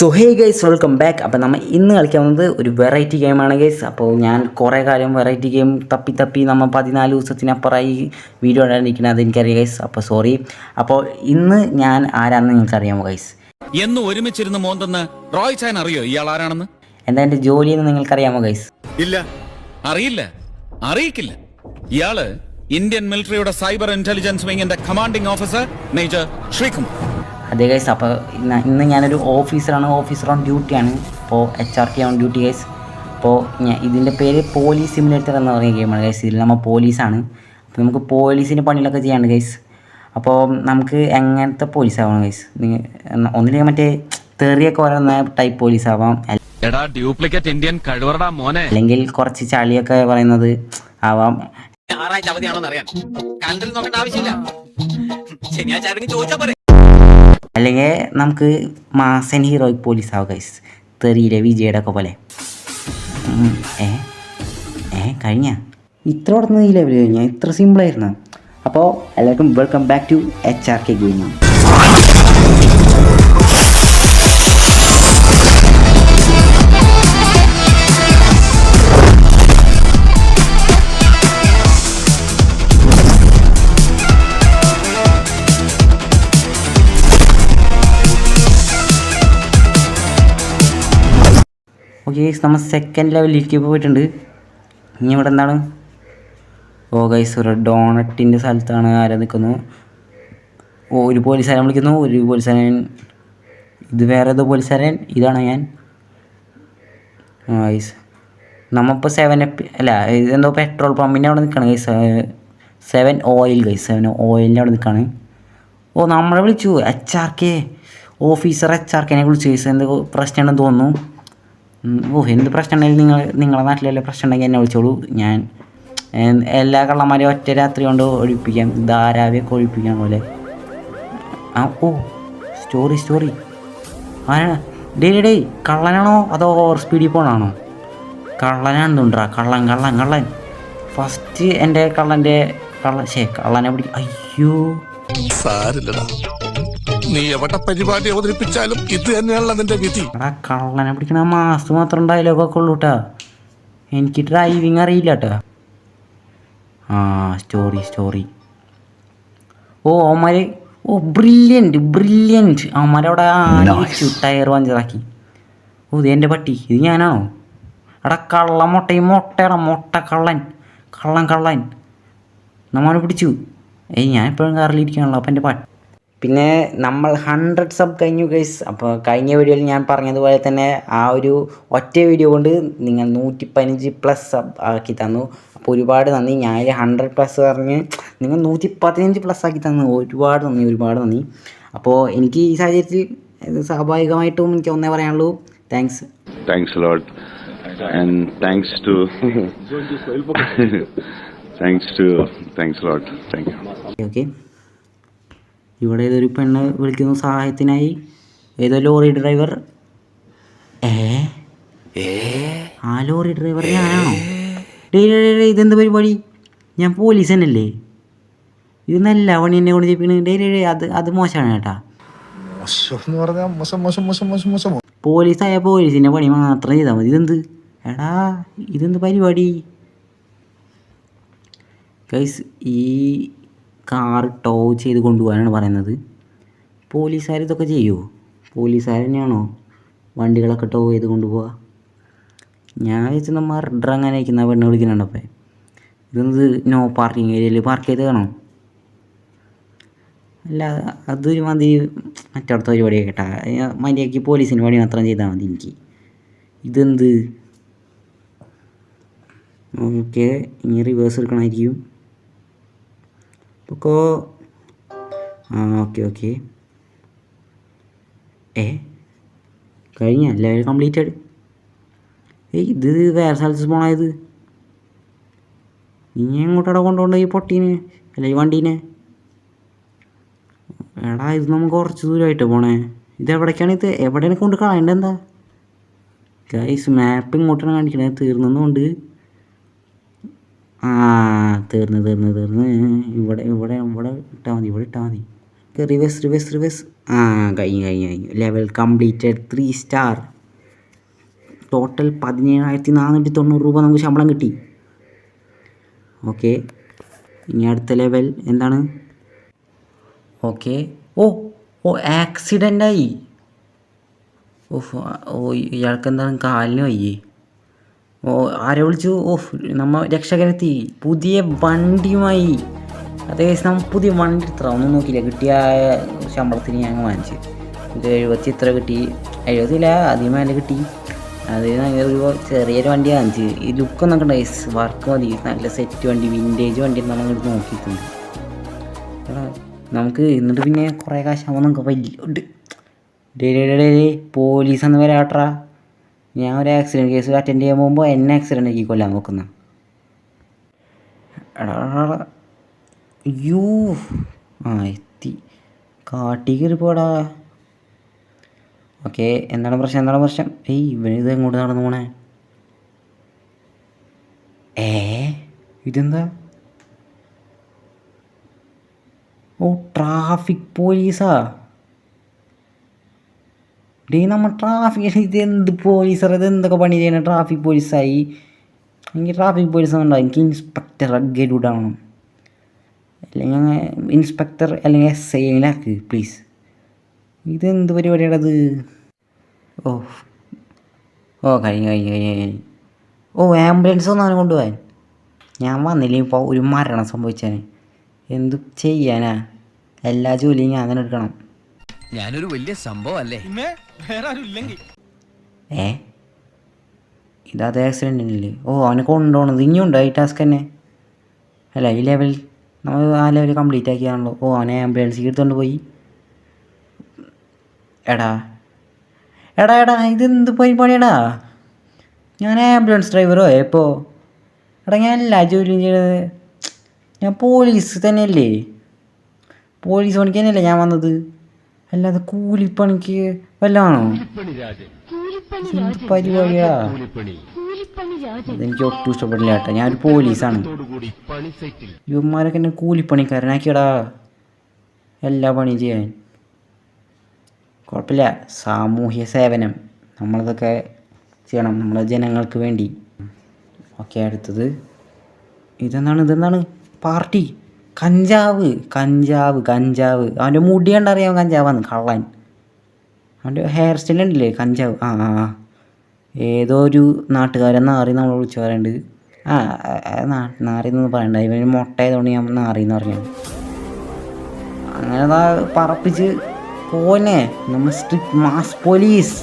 So hey guys, welcome back. അപ്പോൾ നമ്മൾ ഇന്ന് കളിക്കാൻ വന്നത് ഒരു വെറൈറ്റി ഗെയിമാണ് ഗൈസ്. അപ്പോൾ ഞാൻ കുറേ കാലം വെറൈറ്റി ഗെയിം തപ്പി നമ്മൾ 14 ദിവസത്തിനപ്പുറമായി വീഡിയോ ഇടാനിരിക്കുന്നത്, അതെനിക്കറിയാം ഗൈസ്. അപ്പോൾ സോറി. അപ്പോൾ ഇന്ന് ഞാൻ ആരാണെന്ന് നിങ്ങൾക്കറിയാമോ ഗൈസ്? എന്ന് ഒരുമിച്ചിരുന്ന് മോന്തെന്ന് റോയ് ചാൻ അറിയോ ഇയാൾ ആരാണെന്ന്? എന്താ എൻ്റെ ജോലിയെന്ന് നിങ്ങൾക്കറിയാമോ ഗൈസ്? ഇല്ല, അറിയില്ല, അറിയിക്കില്ല. ഇയാള് ഇന്ത്യൻ മിലിറ്ററിയുടെ സൈബർ ഇന്റലിജൻസ് വിങ്ങിന്റെ കമാൻഡിംഗ് ഓഫീസർ മേജർ ശ്രീകുമാർ. അതെ ഗൈസ്. അപ്പോൾ ഇന്ന് ഞാനൊരു ഓഫീസർ ഓൺ ഡ്യൂട്ടിയാണ്. അപ്പോൾ HRK ഓൺ ഡ്യൂട്ടി ഗൈസ്. അപ്പോൾ ഇതിൻ്റെ പേര് പോലീസ് സിമുലേറ്റർ എന്ന് പറയുന്ന ഗെയിമാണ് ഗൈസ്. ഇതിൽ നമ്മൾ പോലീസാണ്. അപ്പോൾ നമുക്ക് പോലീസിൻ്റെ പണികളൊക്കെ ചെയ്യാണ്ട് ഗൈസ്. അപ്പോൾ നമുക്ക് എങ്ങനത്തെ പോലീസാവണം ഗൈസ്? ഒന്നില്ലെങ്കിൽ മറ്റേ തെറിയൊക്കെ പറയുന്ന ടൈപ്പ് പോലീസാവാം, ഡ്യൂപ്ലിക്കേറ്റ് ഇന്ത്യൻ കഴിവറടാ മോനെ, അല്ലെങ്കിൽ കുറച്ച് ചളിയൊക്കെ പറയുന്നത് ആവാം. അല്ലെങ്കിൽ നമുക്ക് മാസൻ ഹീറോയിക് പോലീസ് ആവും ഗൈസ്, തെറിയിലെ വിജയുടെ ഒക്കെ പോലെ. കഴിഞ്ഞ ഇത്ര ഈ ലെവൽ കഴിഞ്ഞാൽ ഇത്ര സിമ്പിളായിരുന്നു. അപ്പോൾ എല്ലാവർക്കും welcome back to HRK gaming. Okay guys, നമ്മൾ സെക്കൻഡ് ലെവലിലേക്ക് പോയിട്ടുണ്ട്. ഇനി ഇവിടെ എന്താണ്? ഓ ഗൈസ്, ഒരു ഡോണറ്റിൻ്റെ സ്ഥലത്താണ് ആരാ നിൽക്കുന്നു. ഒരു പോലീസുകാരൻ വിളിക്കുന്നു, ഒരു പോലീസുകാരൻ. ഇത് വേറെ ഏതോ പോലീസുകാരൻ, ഇതാണ് ഞാൻ. ഗൈസ് നമ്മളിപ്പോൾ 7 അല്ല, ഇതെന്തോ പെട്രോൾ പമ്പിൻ്റെ അവിടെ നിൽക്കണം ഗൈസ്. 7 ഓയിൽ ഗൈസ്, 7 ഓയിലിൻ്റെ അവിടെ നിൽക്കുകയാണ്. ഓ, നമ്മളെ വിളിച്ചു. HRK ഓഫീസർ HRKനെ വിളിച്ചു ഗൈസ്. എന്ത് പ്രശ്നമാണെന്ന് തോന്നുന്നു. എന്ത് പ്രശ്നം ഉണ്ടെങ്കിലും നിങ്ങളെ നാട്ടിലെല്ലാം പ്രശ്നം ഉണ്ടെങ്കിൽ എന്നെ വിളിച്ചോളൂ. ഞാൻ എല്ലാ കള്ളന്മാരെയും ഒറ്റ രാത്രി കൊണ്ട് ഒഴിപ്പിക്കാം, ധാരാവിയൊക്കെ ഒഴിപ്പിക്കാൻ പോലെ. സ്റ്റോറി ആരാ? ഡേ കള്ളനാണോ അതോ ഓവർ സ്പീഡിൽ പോകണാണോ? കള്ളനാണെന്നുണ്ടാ. കള്ളൻ ഫസ്റ്റ് എൻ്റെ കള്ളനെ പിടിക്കും. അയ്യോ സാരില്ലടാ, നീ എവിടെ പരിപാടി അവതരിപ്പിച്ചാലും ഇത് തന്നെയാണല്ലോ നിന്റെ വിധി. കള്ളനെ പിടിക്കണ മാസ് മാത്രം ഡയലോഗൊക്കെ ഉള്ളൂ കേട്ടാ. എനിക്ക് ഡ്രൈവിങ് അറിയില്ല കേട്ടാ. സ്റ്റോറി. അവന്മാര് ബ്രില്യൻറ്റ് അവന്മാരവിടെ ആലോചിച്ചു ടയർ പഞ്ചറാക്കി. ഇത് എൻ്റെ പട്ടി, ഇത് ഞാനാണോ? കള്ള മുട്ട കള്ളൻ നമ്മളെ പിടിച്ചു. ഞാൻ എപ്പോഴും കാറിലിരിക്കുകയാണല്ലോ. അപ്പം എൻ്റെ പട്ടി. പിന്നെ നമ്മൾ 100 സബ് കഴിഞ്ഞു ഗൈസ്. അപ്പോൾ കഴിഞ്ഞ വീഡിയോയിൽ ഞാൻ പറഞ്ഞതുപോലെ തന്നെ ആ ഒരു ഒറ്റ വീഡിയോ കൊണ്ട് നിങ്ങൾ 115+ സബ് ആക്കി തന്നു. അപ്പോൾ ഒരുപാട് നന്ദി. ഞാൻ 100+ പറഞ്ഞ് നിങ്ങൾ 115+ ആക്കി തന്നു. ഒരുപാട് നന്ദി. അപ്പോൾ എനിക്ക് ഈ സാഹചര്യത്തിൽ സ്വാഭാവികമായിട്ടും എനിക്ക് ഒന്നേ പറയാനുള്ളൂ, thanks a lot, and thanks a lot. Thank you. Okay. ഇവിടെ ഏതൊരു പെണ്ണ് വിളിക്കുന്നു സഹായത്തിനായി. ഏതോ ലോറി ഡ്രൈവർ. ആ ലോറി ഡ്രൈവർ ഞാനാണോ? ഇതെന്ത് പരിപാടി? ഞാൻ പോലീസ് തന്നെയല്ലേ? ഇത് നല്ല പണി എന്നെ കൊണ്ട് ചെയ്യിപ്പിക്കണേ. അത് മോശമാണ് കേട്ടാ. പോലീസായ പോലീസിൻ്റെ പണി മാത്രം ചെയ്താൽ മതി. ഇതെന്ത് പരിപാടി ഗൈസ്? ഈ കാർ ടോ ചെയ്ത് കൊണ്ടുപോകാനാണ് പറയുന്നത്. പോലീസുകാർ ഇതൊക്കെ ചെയ്യുമോ? പോലീസുകാർ തന്നെയാണോ വണ്ടികളൊക്കെ ടോ ചെയ്ത് കൊണ്ടുപോവുക? ഞാൻ വെച്ച് നമ്മൾ മർഡർ അങ്ങനെ അയക്കുന്ന പെണ്ണ് വിളിക്കുന്നുണ്ടപ്പോൾ. ഇതൊന്ന് നോ പാർക്കിംഗ് ഏരിയയിൽ പാർക്ക് ചെയ്ത് കാണോ? അല്ല, അതൊരു മതി മറ്റടുത്ത പരിപാടിയൊക്കെ കേട്ടാ. മര്യാദയ്ക്ക് പോലീസിന് പണി മാത്രം ചെയ്താൽ മതി എനിക്ക്. ഇതെന്ത്? ഓക്കെ, ഇനി റിവേഴ്സ് എടുക്കണമായിരിക്കും. ഓക്കെ കഴിഞ്ഞ ലെവൽ കംപ്ലീറ്റഡ്. ഇത് വേറെ സ്ഥലത്ത് പോണത്. ഇനി എങ്ങോട്ടവിടെ കൊണ്ടുപോകണ്ട ഈ പൊട്ടീനെ, അല്ല ഈ വണ്ടീനെ? ഇത് നമുക്ക് കുറച്ച് ദൂരമായിട്ട് പോണേ. ഇതെവിടേക്കാണ്? എവിടെയാണ് കൊണ്ട് കളയേണ്ടത്? എന്താ ഗൈസ്, മാപ്പ് ഇങ്ങോട്ടാണ് കാണിക്കണത്. തീർന്നുകൊണ്ട് തീർന്ന് ഇവിടെ ഇട്ടാൽ മതി. റിവേഴ്സ്. ആ കഴിഞ്ഞു. Level completed 3 star. ടോട്ടൽ 17,490 രൂപ നമുക്ക് ശമ്പളം കിട്ടി. ഓക്കെ, ഇനി അടുത്ത ലെവൽ എന്താണ്? ഓക്കെ. ഓ ആക്സിഡൻ്റായി. ഇയാൾക്ക് എന്താണ് കാലിന് വയ്യേ? ആരെ വിളിച്ചു? നമ്മ രക്ഷകരെത്തി പുതിയ വണ്ടിയുമായി. അതേസമയം നമ്മൾ പുതിയ വണ്ടി ഇത്ര ഒന്നും നോക്കിയില്ല, കിട്ടിയ ശമ്പളത്തിന് ഞങ്ങൾ വാങ്ങിച്ച്. ഇത് 70 ഇത്ര കിട്ടി, 70 ഇല്ല അതിന് മേലെ കിട്ടി. അത് ഒരു ചെറിയൊരു വണ്ടി വാങ്ങിച്ച്. ഈ ലുക്കൊന്നും ഒക്കെ ഉണ്ടായി, വർക്ക് മതി, നല്ല സെറ്റ് വണ്ടി, വിൻറ്റേജ് വണ്ടി നമ്മൾ ഇങ്ങോട്ട് നോക്കിയിട്ടുണ്ട്. നമുക്ക് എന്നിട്ട് പിന്നെ കുറേ കാശാകുമ്പോൾ നമുക്ക് വലിയ പോലീസ് എന്ന് വരാട്രാ. ഞാൻ ഒരു ആക്സിഡൻറ്റ് കേസ് അറ്റൻഡ് ചെയ്യാൻ പോകുമ്പോൾ എന്നെ ആക്സിഡൻ്റ് ആക്കി കൊല്ലാൻ നോക്കുന്ന. അയ്യോ എത്തി, കാട്ടി കയറിപ്പോടാ. ഓക്കെ, എന്താണ് പ്രശ്നം? ഇവനിത് എങ്ങോട്ട് നടന്നു പോണേ? ഇതെന്താ? ട്രാഫിക് പോലീസാ. നമ്മൾ ഇതെന്ത് പോലീസർ, ഇതെന്തൊക്കെ പണി ചെയ്യണ ട്രാഫിക് പോലീസായി? എനിക്ക് ട്രാഫിക് പോലീസ് ഉണ്ടാവും, എനിക്ക് ഇൻസ്പെക്ടർ ഗരുഡ് ആവണം, അല്ലെങ്കിൽ ഇൻസ്പെക്ടർ അല്ലെങ്കിൽ SI പ്ലീസ്. ഇതെന്ത് പരിപാടിയാണത്? കഴിഞ്ഞു. ആംബുലൻസ് ഒന്നും അവനെ കൊണ്ടുപോകാൻ ഞാൻ വന്നില്ലെങ്കിൽ ഇപ്പോൾ ഒരു മരണം സംഭവിച്ചാന് എന്തു ചെയ്യാനാ? എല്ലാ ജോലിയും ഞാൻ തന്നെ എടുക്കണം. ഞാനൊരു വലിയ സംഭവം അല്ലേ? ഇതേ ആക്സിഡൻറ്റില്ലേ? അവനെ കൊണ്ടുപോകണത് ഇനിയുണ്ടോ ഈ ടാസ്ക് തന്നെ? അല്ല, ഈ ലെവൽ നമ്മൾ ആ ലെവൽ കംപ്ലീറ്റ് ആക്കിയാണല്ലോ. അവനെ ആംബുലൻസിൽ എടുത്തുകൊണ്ട് പോയി. എടാ ഇതെന്ത് പരിപാടിയാടാ? ഞാൻ ആംബുലൻസ് ഡ്രൈവറോ എപ്പോൾ? ഞാൻ എല്ലാ ജോലിയും ചെയ്തത്. ഞാൻ പോലീസ് തന്നെയല്ലേ, പോലീസ് പണിക്ക് തന്നെയല്ലേ ഞാൻ വന്നത്, അല്ലാതെ കൂലിപ്പണിക്ക് വല്ലതാണോ? പരിപാടിയാ, അതെനിക്ക് ഒട്ടും ഇഷ്ടപ്പെടില്ല കേട്ടോ. ഞാനൊരു പോലീസാണ്. ഇവന്മാരൊക്കെ എന്നെ കൂലിപ്പണിക്കാരനാക്കിയടാ എല്ലാ പണിയും ചെയ്യാൻ. കുഴപ്പമില്ല, സാമൂഹ്യ സേവനം നമ്മളിതൊക്കെ ചെയ്യണം, നമ്മളെ ജനങ്ങൾക്ക് വേണ്ടി. ഓക്കെ, അടുത്തത് ഇതെന്താണ്? പാർട്ടി കഞ്ചാവ്. അവൻ്റെ മുടി കണ്ടറിയാം കഞ്ചാവാന്ന്, കള്ളൻ. അവൻ്റെ ഹെയർ സ്റ്റൈൽ ഉണ്ടല്ലേ കഞ്ചാവ്. ഏതോ ഒരു നാട്ടുകാരൻ നാറി നമ്മൾ വിളിച്ചു പറയുന്നുണ്ട്. നാറിന്നൊന്നും പറയണ്ട, ഇവന് മുട്ടയതുകൊണ്ട് ഞാൻ നാറിന്ന് പറഞ്ഞു. അങ്ങനെ പറപ്പിച്ച് പോന്നെ നമ്മൾ സ്ട്രിക്റ്റ് മാസ് പോലീസ്.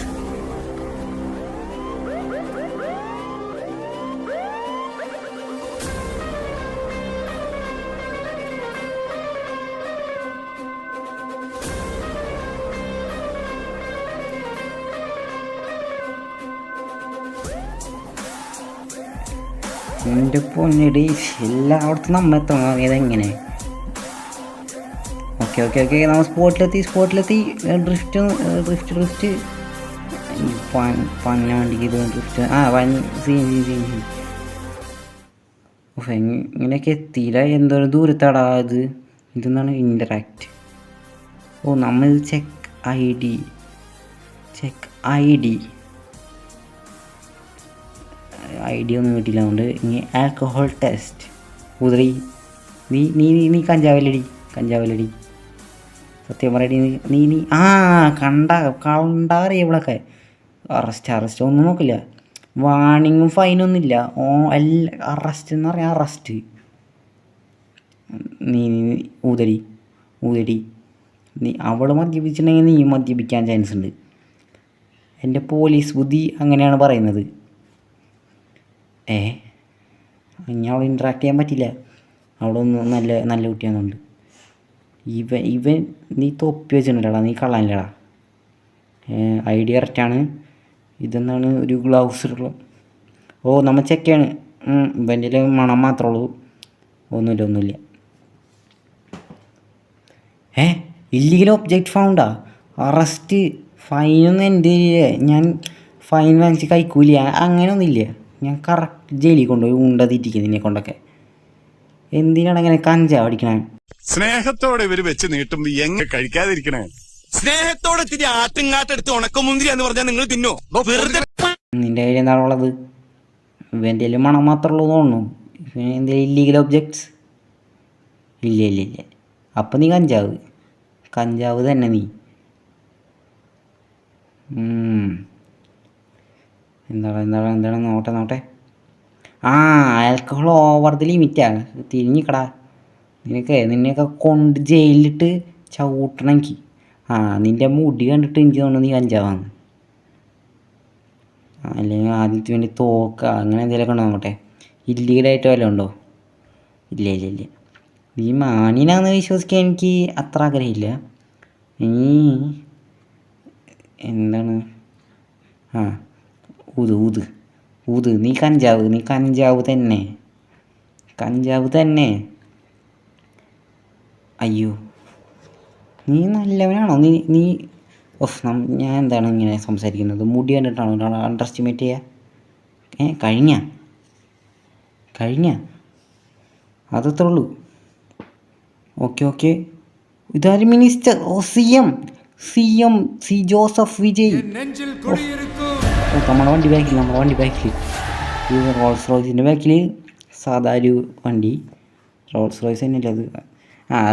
എൻ്റെ പൊന്നടി, എല്ലായിടത്തും നമ്മളെത്തണം, ഏതെങ്ങനെ? ഓക്കെ നമ്മൾ സ്പോട്ടിലെത്തി. ഡ്രിഫ്റ്റ് പന്ന വണ്ടിക്ക് ഇത് ഡ്രിഫ്റ്റ്. ഇങ്ങനെയൊക്കെ എത്തിയില്ല. എന്തോരം ദൂരത്താടാ ഇതെന്താണ്? ഇൻ്ററാക്റ്റ്. നമ്മൾ ചെക്ക് ഐ ഡി ഒന്നും കിട്ടിയില്ല. അതുകൊണ്ട് ഇനി ആൽക്കഹോൾ ടെസ്റ്റ്. ഉദറി നീ കഞ്ചാവല്ലടി സത്യം പറയടി. നീ കണ്ടറിയ ഇവിടെയൊക്കെ അറസ്റ്റ് ഒന്നും നോക്കില്ല, വാണിങ്ങും ഫൈനൊന്നുമില്ല. അറസ്റ്റ് എന്ന് പറഞ്ഞാൽ അറസ്റ്റ്. നീ ഊതടി നീ അവൾ മദ്യപിച്ചിട്ടുണ്ടെങ്കിൽ നീ മദ്യപിക്കാൻ ചാൻസ് ഉണ്ട്. എൻ്റെ പോലീസ് ബുദ്ധി അങ്ങനെയാണ് പറയുന്നത്. ഇനി അവൾ ഇൻട്രാക്ട് ചെയ്യാൻ പറ്റില്ല, അവിടെ ഒന്നും നല്ല കുട്ടിയാണെന്നുണ്ട്. ഇവൻ നീ തൊപ്പി വെച്ചിട്ടുണ്ടടാ, നീ കള്ളാനില്ലടാ. ഐഡിയ കറക്റ്റാണ്. ഇതെന്താണ്? ഒരു ഗ്ലൗസ് ഉള്ള. നമ്മൾ ചെക്കാണ്. ഇവൻ്റെ മണം മാത്രമേ ഉള്ളൂ, ഒന്നുമില്ല. ഇല്ലീഗൽ ഒബ്ജക്റ്റ് ഫൗണ്ടാ? അറസ്റ്റ്. ഫൈനൊന്നും എൻ്റെ ഞാൻ ഫൈൻ വാങ്ങിച്ച് കഴിക്കൂല, അങ്ങനെയൊന്നുമില്ല. ഞാൻ കറക്റ്റ് ജയിലിൽ കൊണ്ടുപോയി ഉണ്ട തീറ്റിക്കും നിന്നെ കൊണ്ടൊക്കെ. എന്തിനാണ് അങ്ങനെ കഞ്ചാവ് അടിക്കണേ? സ്നേഹത്തോടെ ഇവര് വെച്ച് നീട്ടുമ്പോ എങ്ങനെ കഴിക്കാതിരിക്കണേ? സ്നേഹത്തോടെ ഇത്തിരി ആട്ടുംകാട്ടെടുത്ത് ഉണക്കമുന്തിരി എന്ന് പറഞ്ഞാൽ നിങ്ങൾ തിന്നോ? വെറുതെ നിൻ്റെ കയ്യിൽ എന്താണുള്ളത്? ഇവൻ്റെ കയ്യിൽ മണം മാത്രമേ ഉള്ളൂ തോന്നുന്നു. എന്തെങ്കിലും ഇല്ലീഗൽ ഒബ്ജക്ട്സ്? ഇല്ല ഇല്ല ഇല്ല. അപ്പം നീ കഞ്ചാവ് തന്നെ നീ. എന്താണ് നോട്ടെ. ആ, ആൽക്കഹോൾ ഓവർ ദി ലിമിറ്റാണ്. തിരിഞ്ഞിക്കടാ. നിന്നെയൊക്കെ കൊണ്ട് ജയിലിലിട്ട് ചവിട്ടണം എനിക്ക്. നിൻ്റെ മുടി കണ്ടിട്ട് എനിക്ക് തോന്നുന്നു നീ കഞ്ചാവാണ്. അല്ലെങ്കിൽ ആദ്യത്തെ വേണ്ടി തോക്ക അങ്ങനെ എന്തെങ്കിലുമൊക്കെ ഉണ്ടോ നോക്കട്ടെ. ഇല്ലീഗലായിട്ട് വല്ലതും ഉണ്ടോ? ഇല്ല. നീ മാന്യനാന്ന് വിശ്വസിക്കാൻ എനിക്ക് അത്ര ആഗ്രഹമില്ല. എന്താണ്? ഊത്. നീ കഞ്ചാവ് തന്നെ. അയ്യോ, നീ നല്ലവനാണോ? നീ ഞാൻ എന്താണ് ഇങ്ങനെ സംസാരിക്കുന്നത്? മുടി കണ്ടിട്ടാണോ ഒരാൾ അണ്ടർ എസ്റ്റിമേറ്റ് ചെയ്യുക? കഴിഞ്ഞ അതത്രേ ഉള്ളൂ. ഓക്കെ. ഇതാര് മിനിസ്റ്റർ? C Joseph Vijay. നമ്മുടെ വണ്ടി ബാക്കിൽ ഇത് റോൾസ് റോയ്സിൻ്റെ ബാക്കിൽ സാധാ ഒരു വണ്ടി. റോൾസ് റോയ്സ് തന്നെയല്ലേ അത്?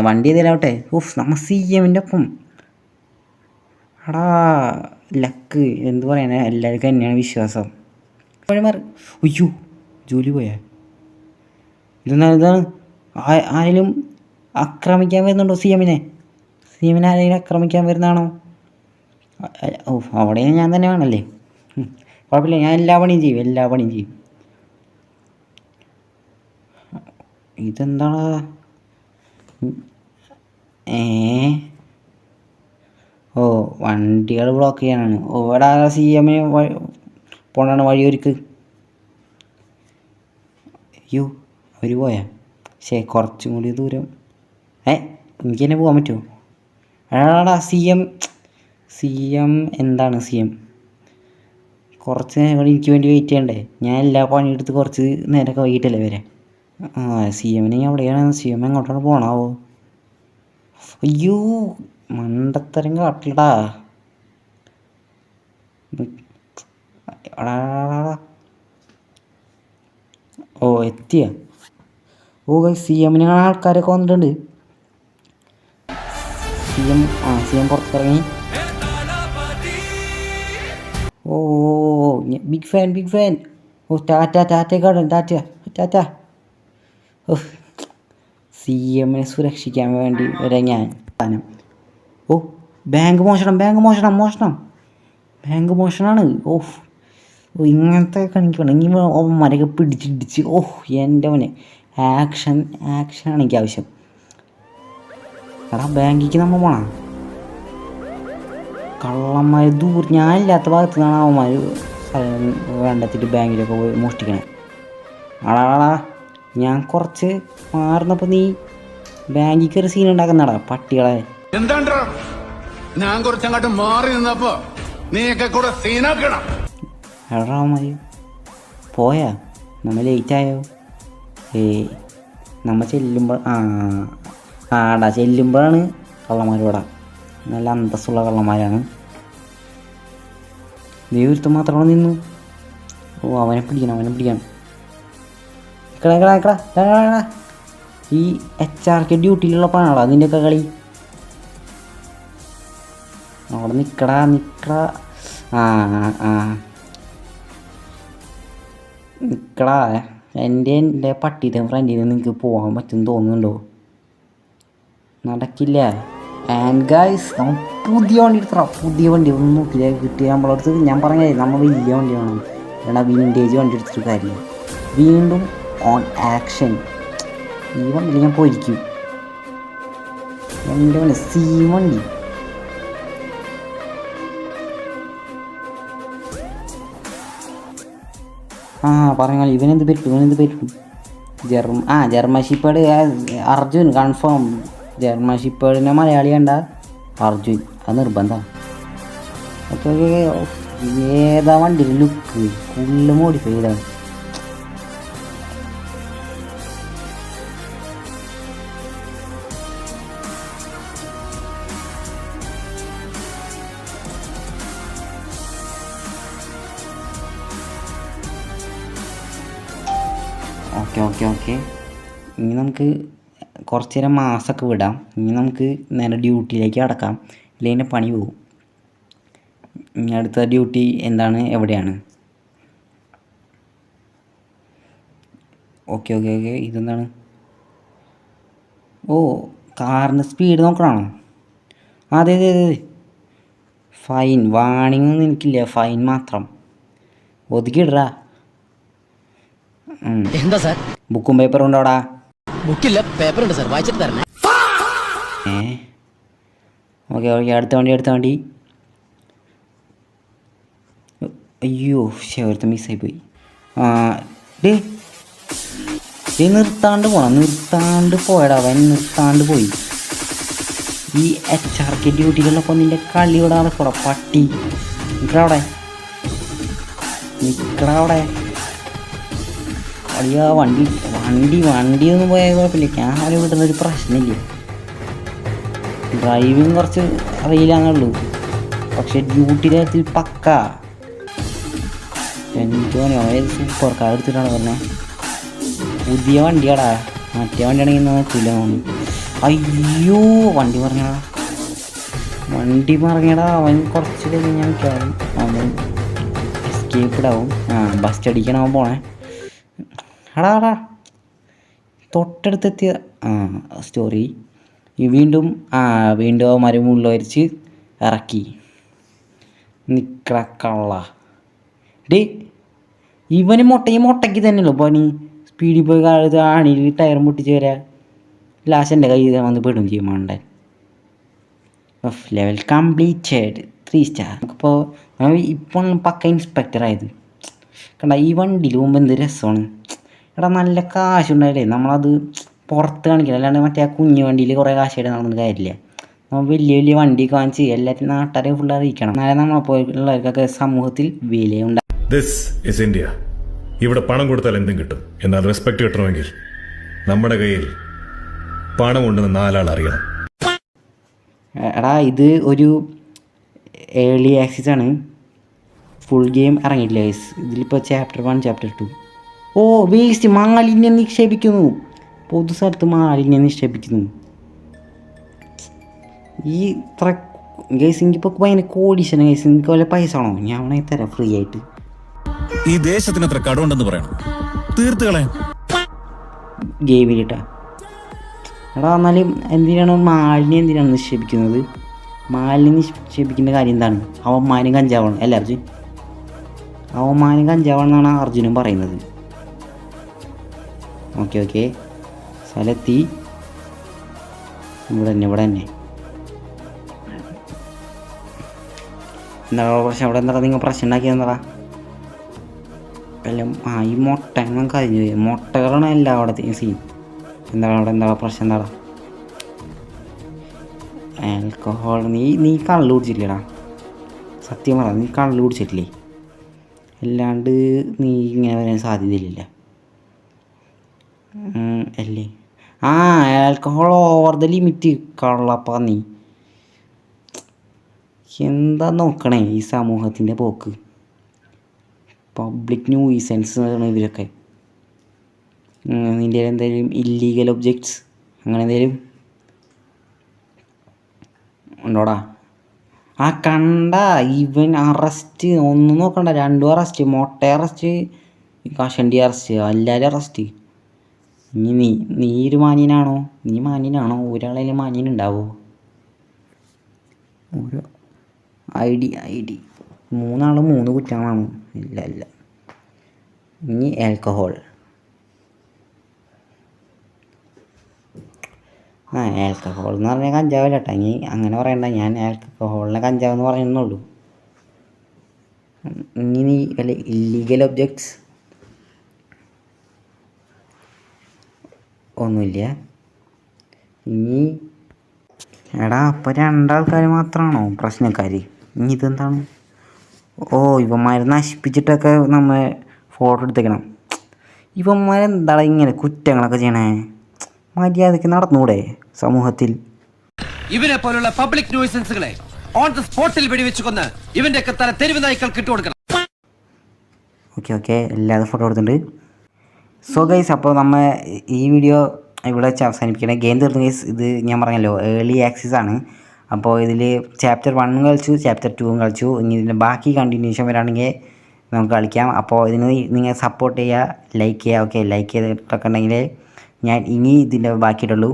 വണ്ടി ഏതായാലാവട്ടെ. നമ്മ CMൻ്റെ ഒപ്പം. ലക്ക് എന്ത് പറയാനാ, എല്ലാവർക്കും തന്നെയാണ് വിശ്വാസം. അയ്യോ, ജോലി പോയാ? ഇതാണ് ആരെങ്കിലും ആക്രമിക്കാൻ വരുന്നുണ്ടോ? CMനെ ആരെങ്കിലും ആക്രമിക്കാൻ വരുന്നതാണോ? അവിടെ ഞാൻ തന്നെ വേണമല്ലേ? കുഴപ്പമില്ല, ഞാൻ എല്ലാ പണിയും ചെയ്യും. ഇതെന്താ? വണ്ടികൾ ബ്ലോക്ക് ചെയ്യാനാണ്. ഇവിടെ CMനെ പോണാണ് വഴിയൊരുക്ക്. അയ്യോ, അവർ പോയാ? കുറച്ചും കൂടി ദൂരം. എനിക്ക് തന്നെ പോകാൻ പറ്റുമോ? CM എന്താണ്? കുറച്ച് നേരം എനിക്ക് വേണ്ടി വെയിറ്റ് ചെയ്യണ്ടേ? ഞാൻ എല്ലാ പണിയെടുത്ത് കുറച്ച് നേരമൊക്കെ വൈകിട്ടല്ലേ വരെ. CMനെ എവിടെയാണ്? CM എങ്ങോട്ടാണ് പോണാവോ? അയ്യോ, മണ്ടത്തരം കാട്ടില്ലടാ. എത്തിയ? CMനെ ആൾക്കാരൊക്കെ വന്നിട്ടുണ്ട്. CM പുറത്തിറങ്ങി. Big fan. ടാറ്റ. CMനെ സുരക്ഷിക്കാൻ വേണ്ടി വരെ ഞാൻ ബാങ്ക് മോഷണമാണ്. ഇങ്ങനത്തെ കാണിക്കണം. ഇനി അവന്മാരൊക്കെ പിടിച്ചിടിച്ച്. എൻ്റെ മോനെ, ആക്ഷനാണ് എനിക്ക് ആവശ്യം. ബാങ്കിക്ക് നമ്മൾ പോണം. കള്ളന്മാർ ഞാനില്ലാത്ത ഭാഗത്ത് നിന്നാണ് അവന്മാർ വേണ്ടെത്തിട്ട് ബാങ്കിലൊക്കെ പോയി മോഷ്ടിക്കണേ. ഞാൻ കുറച്ച് മാറുന്നപ്പോൾ നീ ബാങ്കിൽ കയറി സീൻ ഉണ്ടാക്കുന്നടാ പട്ടികളെ. എന്താണ്ടാ ഞാൻ കുറച്ചങ്ങോട്ട് മാറി നിന്നപ്പോ നീയൊക്കെ കൂടെ സീനാക്കണം. അവന്മാർ പോയാ? നമ്മൾ ലേറ്റായോ? നമ്മൾ ചെല്ലുമ്പോഴാണ് കള്ളന്മാർ ഇവിടെ. നല്ല അന്തസ്സുള്ള കള്ളന്മാരാണ്. ദൈവം മാത്രമാണ് നിന്നു. അവനെ പിടിക്കണം. ഈ HRK ഡ്യൂട്ടിയിലുള്ള പണാടാ നിൻ്റെയൊക്കെ കളി. അവിടെ നിൽക്കടാ. നിൽക്കടാ. എൻ്റെ പട്ടിയുടെ ഫ്രണ്ടിൽ നിന്ന് നിങ്ങൾക്ക് പോകാൻ പറ്റുമെന്ന് തോന്നുന്നുണ്ടോ? നടക്കില്ല. ആൻഡ് ഗൈസ്, നമ്മൾ പുതിയ വണ്ടി ഒന്നും നോക്കില്ല. കിട്ടിയ നമ്മളടുത്ത് ഞാൻ പറഞ്ഞേ നമ്മൾ വലിയ വണ്ടി വേണം. വിൻറ്റേജ് വണ്ടി എടുത്തിട്ട് കാര്യമില്ല. വീണ്ടും ഓൺ ആക്ഷൻ. ഈ വണ്ടിയിൽ ഞാൻ പോയിരിക്കും. എൻ്റെ വണ്ടി വണ്ടി. പറഞ്ഞാൽ ഇവനെന്ത് പറ്റും? German shepherd Arjun confirm. German ഷിപ്പേഡിനെ മലയാളി കണ്ട അർജുൻ, അത് നിർബന്ധമാണ്. ഏതാ വണ്ടിയുടെ ലുക്ക്? ഫുള്ള് മോഡിഫൈ ചെയ്താണ്. ഓക്കെ ഓക്കെ ഓക്കെ, ഇനി നമുക്ക് കുറച്ച് നേരം മാസമൊക്കെ വിടാം. ഇനി നമുക്ക് നേരെ ഡ്യൂട്ടിയിലേക്ക് അടക്കാം, ഇല്ലെങ്കിൽ എൻ്റെ പണി പോകും. ഇനി അടുത്ത ഡ്യൂട്ടി എന്താണ്, എവിടെയാണ്? ഓക്കെ ഓക്കെ ഓക്കെ, ഇതെന്താണ്? ഓ, കാറിൻ്റെ സ്പീഡ് നോക്കണോ? അതെ അതെ അതെ, ഫൈൻ. വാണിംഗ് ഒന്നും എനിക്കില്ല, ഫൈൻ മാത്രം. ഒതുക്കിയിടാ. എന്താ സാർ? ബുക്കും പേപ്പറും ഉണ്ടോടാ? ബുക്കില്ല, പേപ്പർ ഉണ്ട് സാർ, വായിച്ചിട്ട് തരണേ. ഓക്കെ ഓക്കെ, അടുത്ത വണ്ടി. അയ്യോ ഒരുത്ത മിസ്സായിപ്പോയി. ഡേ നിർത്താണ്ട് പോയടാ അവൻ, നിർത്താണ്ട് പോയി. ഈ HRK ഡ്യൂട്ടികളിലൊക്കെ നിൻ്റെ കളി ഇവിടെ നടക്കൂടാ പട്ടി. നിൽക്കടവിടെ അടിയാ. വണ്ടി ഒന്നും പോയാൽ കുഴപ്പമില്ല, ക്യാമറ വിടുന്നൊരു പ്രശ്നമില്ല. ഡ്രൈവിങ് കുറച്ച് അറിയില്ലാന്നുള്ളൂ, പക്ഷെ ഡ്യൂട്ടിയുടെ കാര്യത്തിൽ പക്ക. എനിക്ക് ഏത് സൂപ്പർ കാർ എടുത്തിട്ടാണ് പറഞ്ഞത്. പുതിയ വണ്ടിയാടാ, മറ്റേ വണ്ടിയാണെങ്കിൽ നോക്കില്ല തോന്നുന്നു. അയ്യോ വണ്ടി മറിഞ്ഞടാ. അവൻ കുറച്ച് കഴിഞ്ഞാൽ മിക്കവാറും അവൻ എസ്കേപ്പ്ഡാവും. ബസ് അടിക്കാനാവും പോണേ. എടാ തൊട്ടടുത്തെത്തിയ സ്റ്റോറി. വീണ്ടും അവന്മാരെ മുകളിൽ വരച്ച് ഇറക്കി. നിക്കള്ള ഡേ, ഇവന് മുട്ടയ്ക്ക് തന്നെയല്ലോ പണി. സ്പീഡിൽ പോയി കാലത്ത് ആണിയിൽ ടയർ പൊട്ടിച്ച് വരാ. ലാസ്റ്റ് എൻ്റെ കയ്യിൽ വന്ന് പെടും ചെയ്യും മണ്ടൻ. Level completed 3 star. നമുക്കിപ്പോൾ ഇപ്പം പക്ക ഇൻസ്പെക്ടറായത് കണ്ട. ഈ വണ്ടിയിൽ പോകുമ്പോൾ എന്ത് രസമാണ് എടാ. നല്ല കാശുണ്ടായില്ലേ, നമ്മളത് പുറത്ത് കാണിക്കില്ല. അല്ലാണ്ട് മറ്റേ ആ കുഞ്ഞു വണ്ടിയിൽ കുറേ കാശായിട്ട് നടന്നിട്ട് കാര്യമില്ല. നമ്മൾ വലിയ വണ്ടിയൊക്കെ വാങ്ങിച്ച് എല്ലാവരും നാട്ടുകാരെ ഫുള്ള് അറിയിക്കണം. എന്നാലും നമ്മളെപ്പോലുള്ളവർക്കൊക്കെ സമൂഹത്തിൽ വിലയുണ്ടാകും. This is India. ഇവിടെ പണം കൊടുത്താൽ എന്തും കിട്ടും. എന്നാൽ റെസ്പെക്ട് കിട്ടണമെങ്കിൽ നമ്മുടെ കയ്യിൽ പണം ഉണ്ടെന്ന് 4 ആൾ അറിയണം. എടാ ഇത് ഒരു ഏർലി ആക്സസ് ആണ്, ഫുൾ ഗെയിം ഇറങ്ങിയിട്ടില്ല ഗൈസ്. ഇതിലിപ്പോൾ ചാപ്റ്റർ 1 ചാപ്റ്റർ 2. ഓ വേസ്റ്റ്, മാലിന്യം നിക്ഷേപിക്കുന്നു. പൊതു സ്ഥലത്ത് മാലിന്യം നിക്ഷേപിക്കുന്നു. ഈ ഇത്ര ഗൈസ് എനിക്കിപ്പോൾ ഭയങ്കര കോടീശ്വരൻ ഗൈസ്. എനിക്ക് വല്ല പൈസ ആണോ? ഞാൻ അവനെ തരാം ഫ്രീ ആയിട്ട്. ഈ ദേശത്തിന് എത്ര കടമുണ്ടെന്ന് പറയണം, തീർത്ത് കളയാം. ഗെയിമിലിട്ടാ എടാ. എന്നാലും എന്തിനാണ് നിക്ഷേപിക്കുന്നത്? മാലിന്യം നിക്ഷേപിക്കേണ്ട കാര്യം എന്താണ്? അവന്മാരും കഞ്ചാവാണ് എല്ലാവർക്കും. അവന്മാരും കഞ്ചാവാണെന്നാണ് അർജുനും പറയുന്നത്. ഓക്കെ സ്ഥലത്തി ഇവിടെ തന്നെ എന്താ പ്രശ്നം? അവിടെ എന്താ നിങ്ങൾ പ്രശ്നം ഉണ്ടാക്കിയെന്നടാ? എല്ലാം ഈ മുട്ട നമുക്ക് അറിഞ്ഞു പോയി. മുട്ടകളാണ് എല്ലാവിടത്തെയും സീൻ. എന്താ പ്രശ്നം? എന്താടാ ആൽക്കഹോൾ? നീ കള്ളു കുടിച്ചിട്ടില്ലടാ, സത്യം പറ. നീ കള്ളു കുടിച്ചിട്ടില്ലേ? അല്ലാണ്ട് നീ ഇങ്ങനെ വരാൻ സാധ്യതയില്ല അല്ലേ? Alcohol over the limit. കള്ളപ്പാ നീ എന്താ നോക്കണേ ഈ സമൂഹത്തിൻ്റെ പോക്ക്. പബ്ലിക് ന്യൂസൻസ് ആണ് ഇവരൊക്കെ. നിൻ്റെ എന്തെങ്കിലും ഇല്ലീഗൽ ഒബ്ജക്ട്സ് അങ്ങനെ എന്തെങ്കിലും ഉണ്ടോടാ? കണ്ട ഇവൻ അറസ്റ്റ്. ഒന്നും നോക്കണ്ട, 2 അറസ്റ്റ്. മൊട്ട അറസ്റ്റ്, കഷണ്ടി അറസ്റ്റ്, എല്ലാവരും അറസ്റ്റ്. ഇനി നീ ഒരു മാന്യനാണോ? നീ മാന്യനാണോ? ഒരാളെങ്കിലും മാന്യനുണ്ടാവോ? ഒരു ഐ ഡി 3 ആൾ 3 കുറ്റങ്ങളാണ്. ഇല്ല. ഇനി ആൽക്കഹോൾ. ആൽക്കഹോൾ എന്ന് പറഞ്ഞാൽ കഞ്ചാവല്ല കേട്ടോ. ഇനി അങ്ങനെ പറയണ്ട, ഞാൻ ആൽക്കഹോളിനെ കഞ്ചാവെന്ന് പറയുന്നുള്ളൂ. ഇനി വല്ല ഇല്ലീഗൽ ഒബ്ജക്ട്സ് ഒന്നുമില്ല. ഇനി എടാ അപ്പോൾ 2 ആൾക്കാർ മാത്രമാണോ പ്രശ്നക്കാർ? ഇനി ഇതെന്താണ്? ഇവന്മാരെ നശിപ്പിച്ചിട്ടൊക്കെ നമ്മൾ ഫോട്ടോ എടുത്തേക്കണം. ഇവന്മാരെന്താണ് ഇങ്ങനെ കുറ്റങ്ങളൊക്കെ ചെയ്യണേ? മര്യാദയ്ക്ക് നടന്നൂടെ സമൂഹത്തിൽ? ഇവനെ പോലുള്ള പബ്ലിക് ന്യൂസൻസുകളെ ഓൺ ദ സ്പോട്ടിൽ വെടിവെച്ച് കൊന്ന് ഇവന്റെ ഒക്കെ തല തെരുവ് നായ്ക്കൾക്ക് ഇട്ടുകൊടുക്കണം. ഓക്കെ എല്ലാവരും ഫോട്ടോ എടുത്തിട്ടുണ്ട്. സോ ഗൈസ്, അപ്പോൾ നമ്മൾ ഈ വീഡിയോ ഇവിടെ വെച്ച് അവസാനിപ്പിക്കണേ. ഗെയിം തീർന്നു ഗൈസ്. ഇത് ഞാൻ പറഞ്ഞല്ലോ ഏർലി ആക്സസ് ആണ്. അപ്പോൾ ഇതിൽ ചാപ്റ്റർ 1 കളിച്ചു, ചാപ്റ്റർ 2 കളിച്ചു. ഇനി ഇതിൻ്റെ ബാക്കി കണ്ടിന്യൂഷൻ വരാണെങ്കിൽ നമുക്ക് കളിക്കാം. അപ്പോൾ ഇതിന് നിങ്ങൾ സപ്പോർട്ട് ചെയ്യുക, ലൈക്ക് ചെയ്യുക. ഓക്കെ, ലൈക്ക് ചെയ്തിട്ടൊക്കെ ഉണ്ടെങ്കിൽ ഞാൻ ഇനി ഇതിൻ്റെ ബാക്കിയിട്ടുള്ളൂ.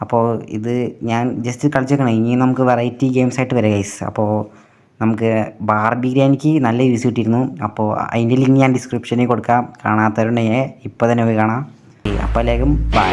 അപ്പോൾ ഇത് ഞാൻ ജസ്റ്റ് കളിച്ചേക്കണം. ഇനി നമുക്ക് വെറൈറ്റി ഗെയിംസ് ആയിട്ട് വരാം ഗൈസ്. അപ്പോൾ നമുക്ക് ബാർബി ഗ്രാനിക്ക് നല്ല യൂസ് കിട്ടിയിരുന്നു. അപ്പോൾ അതിൻ്റെ ലിങ്ക് ഞാൻ ഡിസ്ക്രിപ്ഷനിൽ കൊടുക്കാം. കാണാത്തവരുണ്ടെങ്കിൽ ഇപ്പോൾ തന്നെ പോയി കാണാം. അപ്പോൾ എല്ലാവർക്കും ബൈ.